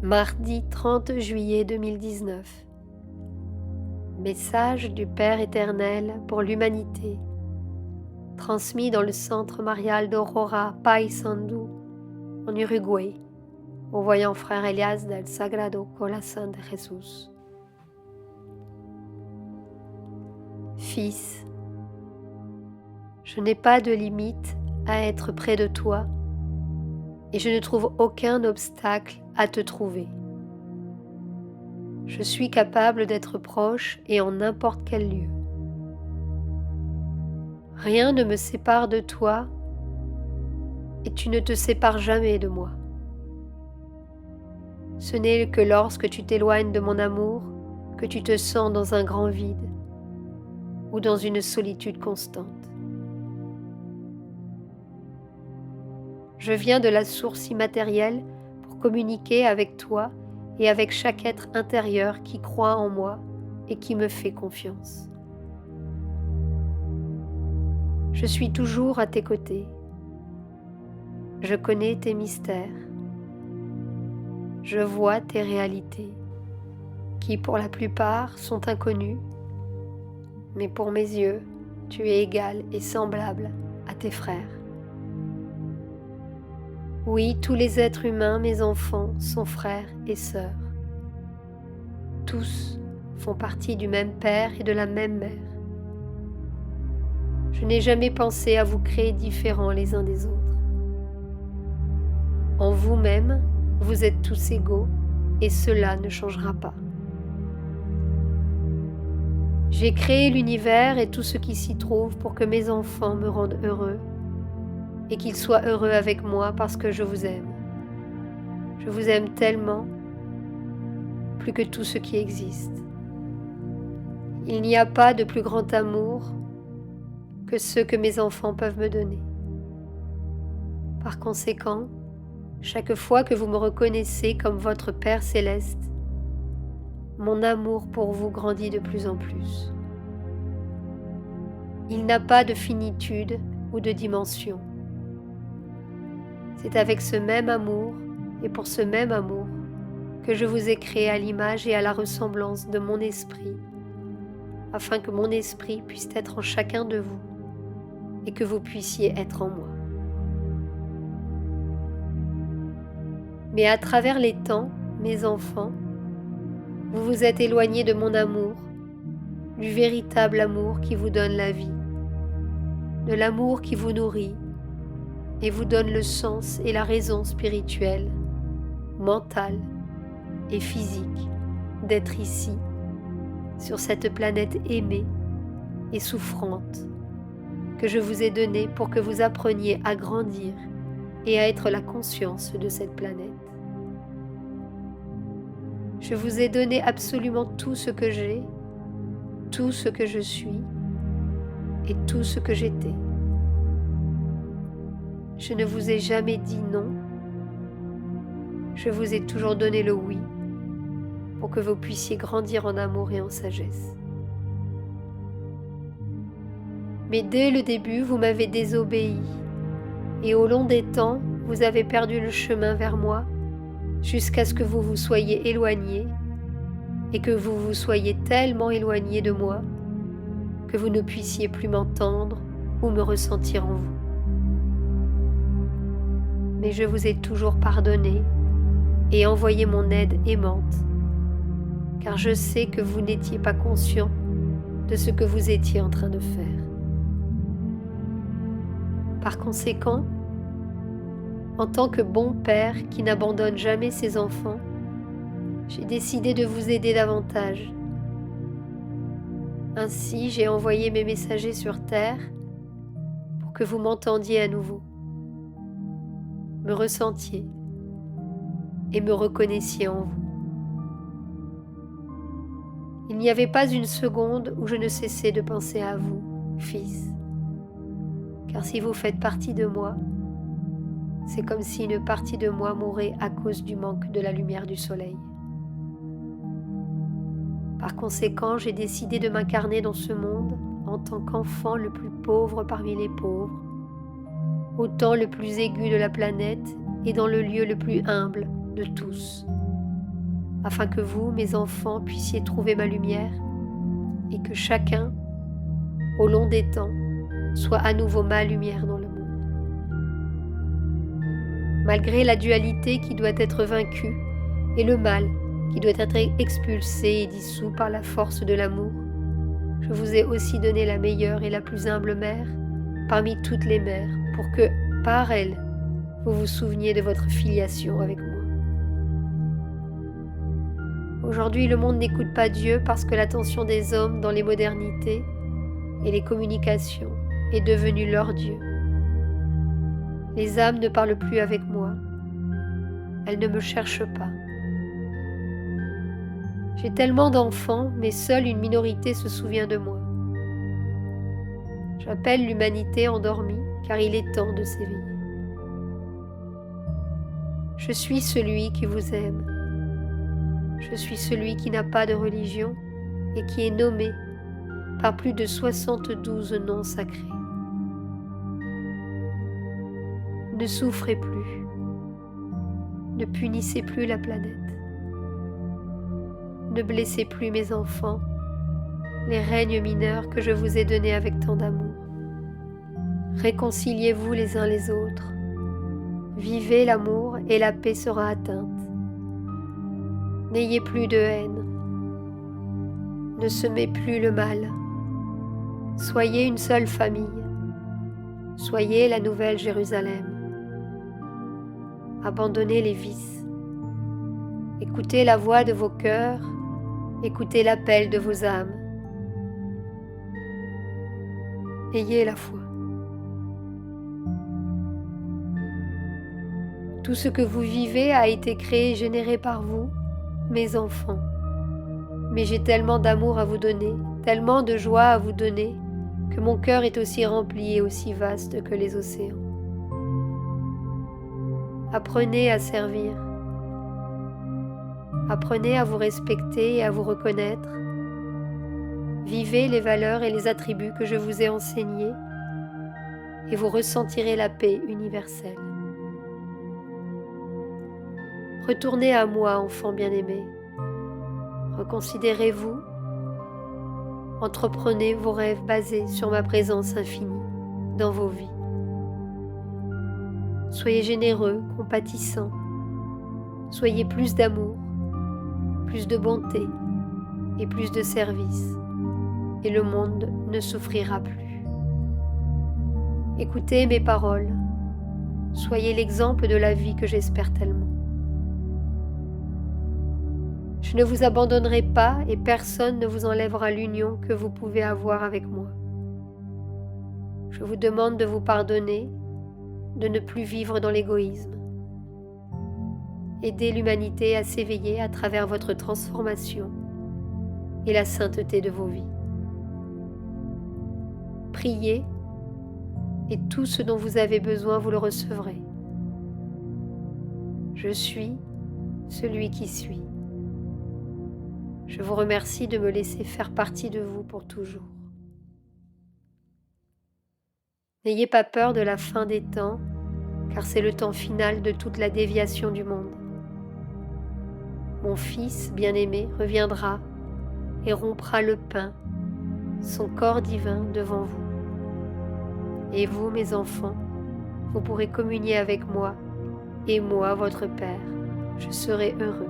Mardi 30 juillet 2019. Message du Père éternel pour l'humanité, transmis dans le centre marial d'Aurora Paysandú, en Uruguay, au voyant frère Elias del Sagrado Corazón de Jesús. Fils, je n'ai pas de limite à être près de toi et je ne trouve aucun obstacle à te trouver. Je suis capable d'être proche et en n'importe quel lieu. Rien ne me sépare de toi et tu ne te sépares jamais de moi. Ce n'est que lorsque tu t'éloignes de mon amour que tu te sens dans un grand vide ou dans une solitude constante. Je viens de la source immatérielle pour communiquer avec toi et avec chaque être intérieur qui croit en moi et qui me fait confiance. Je suis toujours à tes côtés. Je connais tes mystères. Je vois tes réalités, qui pour la plupart sont inconnues, mais pour mes yeux, tu es égal et semblable à tes frères. Oui, tous les êtres humains, mes enfants, sont frères et sœurs. Tous font partie du même Père et de la même Mère. Je n'ai jamais pensé à vous créer différents les uns des autres. En vous-même, vous êtes tous égaux et cela ne changera pas. J'ai créé l'univers et tout ce qui s'y trouve pour que mes enfants me rendent heureux et qu'ils soient heureux avec moi parce que je vous aime. Je vous aime tellement, plus que tout ce qui existe. Il n'y a pas de plus grand amour que ceux que mes enfants peuvent me donner. Par conséquent, chaque fois que vous me reconnaissez comme votre Père céleste, mon amour pour vous grandit de plus en plus. Il n'a pas de finitude ou de dimension. C'est avec ce même amour et pour ce même amour que je vous ai créé à l'image et à la ressemblance de mon esprit, afin que mon esprit puisse être en chacun de vous et que vous puissiez être en moi. Mais à travers les temps, mes enfants, vous vous êtes éloignés de mon amour, du véritable amour qui vous donne la vie, de l'amour qui vous nourrit et vous donne le sens et la raison spirituelle, mentale et physique d'être ici, sur cette planète aimée et souffrante que je vous ai donnée pour que vous appreniez à grandir et à être la conscience de cette planète. Je vous ai donné absolument tout ce que j'ai, tout ce que je suis et tout ce que j'étais. Je ne vous ai jamais dit non. Je vous ai toujours donné le oui pour que vous puissiez grandir en amour et en sagesse. Mais dès le début, vous m'avez désobéi et au long des temps, vous avez perdu le chemin vers moi jusqu'à ce que vous vous soyez éloignés et que vous vous soyez tellement éloignés de moi que vous ne puissiez plus m'entendre ou me ressentir en vous. Mais je vous ai toujours pardonné et envoyé mon aide aimante, car je sais que vous n'étiez pas conscient de ce que vous étiez en train de faire. Par conséquent, en tant que bon père qui n'abandonne jamais ses enfants, j'ai décidé de vous aider davantage. Ainsi, j'ai envoyé mes messagers sur Terre pour que vous m'entendiez à nouveau, me ressentiez et me reconnaissiez en vous. Il n'y avait pas une seconde où je ne cessais de penser à vous, fils, car si vous faites partie de moi, c'est comme si une partie de moi mourait à cause du manque de la lumière du soleil. Par conséquent, j'ai décidé de m'incarner dans ce monde en tant qu'enfant le plus pauvre parmi les pauvres, au temps le plus aigu de la planète et dans le lieu le plus humble de tous, afin que vous, mes enfants, puissiez trouver ma lumière et que chacun, au long des temps, soit à nouveau ma lumière dans le monde. Malgré la dualité qui doit être vaincue et le mal qui doit être expulsé et dissous par la force de l'amour, je vous ai aussi donné la meilleure et la plus humble mère parmi toutes les mères, pour que, par elle, vous vous souveniez de votre filiation avec moi. Aujourd'hui, le monde n'écoute pas Dieu parce que l'attention des hommes dans les modernités et les communications est devenue leur Dieu. Les âmes ne parlent plus avec moi. Elles ne me cherchent pas. J'ai tellement d'enfants, mais seule une minorité se souvient de moi. J'appelle l'humanité endormie, car il est temps de s'éveiller. Je suis celui qui vous aime. Je suis celui qui n'a pas de religion et qui est nommé par plus de 72 noms sacrés. Ne souffrez plus. Ne punissez plus la planète. Ne blessez plus mes enfants, les règnes mineurs que je vous ai donnés avec tant d'amour. Réconciliez-vous les uns les autres. Vivez l'amour et la paix sera atteinte. N'ayez plus de haine. Ne semez plus le mal. Soyez une seule famille. Soyez la nouvelle Jérusalem. Abandonnez les vices. Écoutez la voix de vos cœurs. Écoutez l'appel de vos âmes. Ayez la foi. Tout ce que vous vivez a été créé et généré par vous, mes enfants. Mais j'ai tellement d'amour à vous donner, tellement de joie à vous donner, que mon cœur est aussi rempli et aussi vaste que les océans. Apprenez à servir. Apprenez à vous respecter et à vous reconnaître. Vivez les valeurs et les attributs que je vous ai enseignés et vous ressentirez la paix universelle. Retournez à moi, enfants bien-aimés. Reconsidérez-vous. Entreprenez vos rêves basés sur ma présence infinie dans vos vies. Soyez généreux, compatissants. Soyez plus d'amour, plus de bonté et plus de service, et le monde ne souffrira plus. Écoutez mes paroles. Soyez l'exemple de la vie que j'espère tellement. Je ne vous abandonnerai pas et personne ne vous enlèvera l'union que vous pouvez avoir avec moi. Je vous demande de vous pardonner, de ne plus vivre dans l'égoïsme. Aidez l'humanité à s'éveiller à travers votre transformation et la sainteté de vos vies. Priez et tout ce dont vous avez besoin, vous le recevrez. Je suis celui qui suis. Je vous remercie de me laisser faire partie de vous pour toujours. N'ayez pas peur de la fin des temps, car c'est le temps final de toute la déviation du monde. Mon Fils bien-aimé reviendra et rompra le pain, son corps divin devant vous. Et vous, mes enfants, vous pourrez communier avec moi, et moi, votre Père, je serai heureux,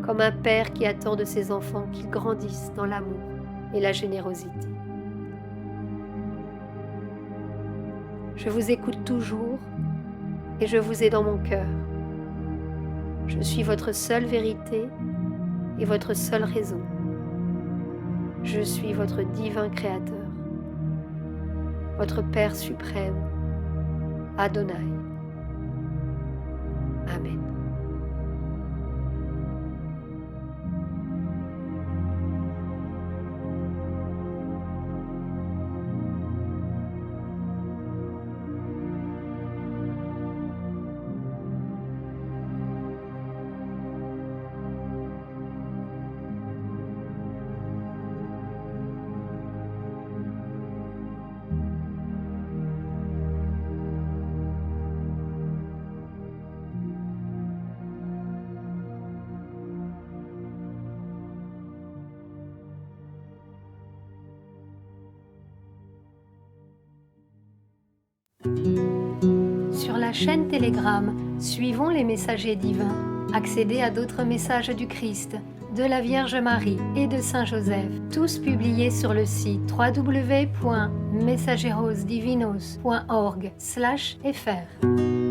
comme un père qui attend de ses enfants qu'ils grandissent dans l'amour et la générosité. Je vous écoute toujours et je vous ai dans mon cœur. Je suis votre seule vérité et votre seule raison. Je suis votre divin Créateur, votre Père suprême, Adonai. Amen. chaîne Telegram Suivons les messagers divins. Accédez à d'autres messages du Christ, de la Vierge Marie et de Saint Joseph, tous publiés sur le site www.mensagerosdivinos.org/fr.